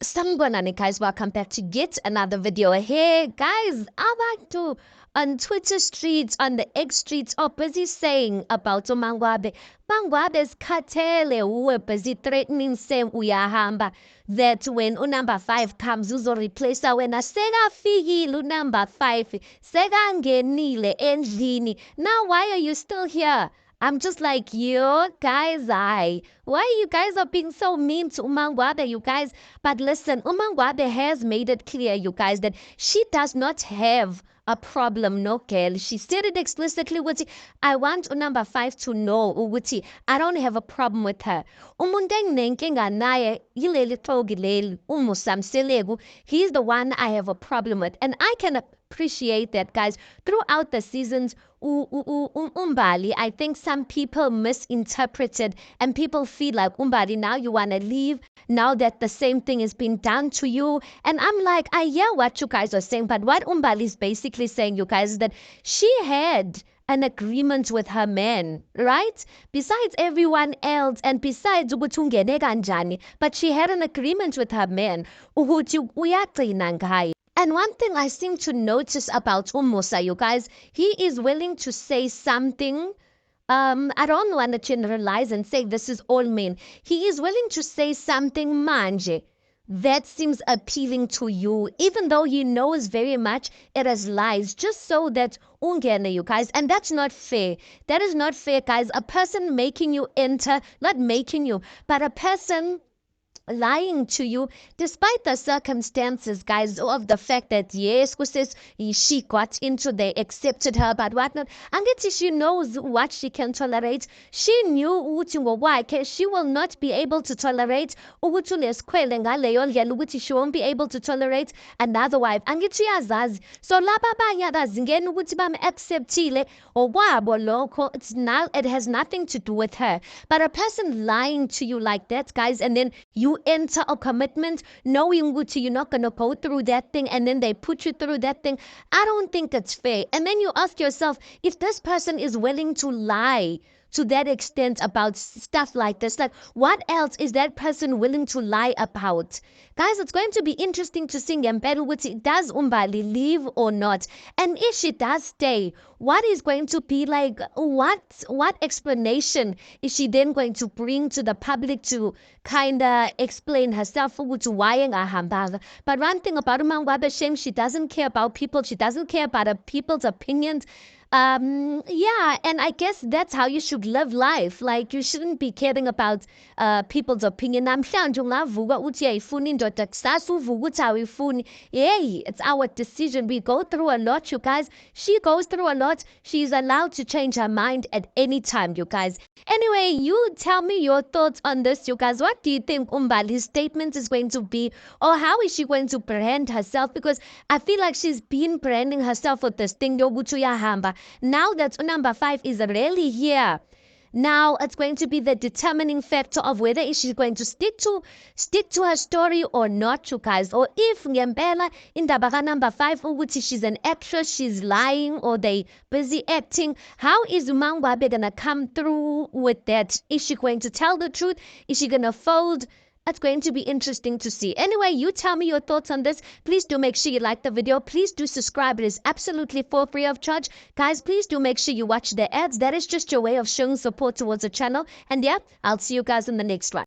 Sanibonani guys, welcome back to yet another video. Hey guys, abantu on Twitter streets, on the X streets are busy saying about uMangwabe. Mangwabe's katele, we're busy threatening saying uyahamba. That when number 5 comes, uzo replace her when sega figile number 5. Sega ngenile endlini. Now why are you still here? I'm just like, you guys, why you guys are being so mean to uMangwabe, you guys? But listen, uMangwabe has made it clear, you guys, that she does not have a problem, no girl. She said it explicitly, Wuti. I want number 5 to know, Wuti, I don't have a problem with her. Umundeng nenkinga naye, yileli togileli, umusamselegu. He's the one I have a problem with. And I can appreciate that, guys. Throughout the seasons, Umbali, I think some people misinterpreted and people feel like, Umbali, now you want to leave, now that the same thing is being done to you. And I'm like, I hear what you guys are saying, but what Umbali is basically saying, you guys, is that she had an agreement with her man, right? Besides everyone else and besides ukutungene kanjani, but she had an agreement with her man ukuthi uyagcina ngaye. And one thing I seem to notice about Umusa, you guys, he is willing to say something. I don't want to generalize and say this is all men. He is willing to say something manje that seems appealing to you, even though he knows very much it is lies, just so that ungene, you guys. And that's not fair. That is not fair, guys. A person making you enter, not making you, but a person lying to you despite the circumstances, guys, of the fact that yes, she got into, they accepted her, but whatnot. And she knows what she can tolerate. She knew why she will not be able to tolerate she won't be able to tolerate another wife. And so acceptile or it's now, it has nothing to do with her. But a person lying to you like that, guys, and then you enter a commitment knowing you're not going to go through that thing, and then they put you through that thing. I don't think it's fair. And then you ask yourself, if this person is willing to lie to that extent about stuff like this, like what else is that person willing to lie about? Guys, it's going to be interesting to see Ngempela, does Umbali leave or not? And if she does stay, what is going to be like, what explanation is she then going to bring to the public to kind of explain herself to why? But one thing about uMangwabe, shame, she doesn't care about people, she doesn't care about people's opinions. Yeah, and I guess that's how you should live life. Like, you shouldn't be caring about people's opinion. Hey, it's our decision. We go through a lot, you guys. She goes through a lot. She's allowed to change her mind at any time, you guys. Anyway, you tell me your thoughts on this, you guys. What do you think Umbali's statement is going to be, or how is she going to brand herself? Because I feel like she's been branding herself with this thing, Hamba. Now that number 5 is really here, now it's going to be the determining factor of whether she's going to stick to her story or not, you guys. Or if Ngempela in the number 5 she's an actress, she's lying, or they busy acting. How is uMangwabe gonna come through with that? Is she going to tell the truth? Is she gonna fold? It's going to be interesting to see. Anyway, you tell me your thoughts on this. Please do make sure you like the video. Please do subscribe. It is absolutely for free of charge. Guys, please do make sure you watch the ads. That is just your way of showing support towards the channel. And yeah, I'll see you guys in the next one.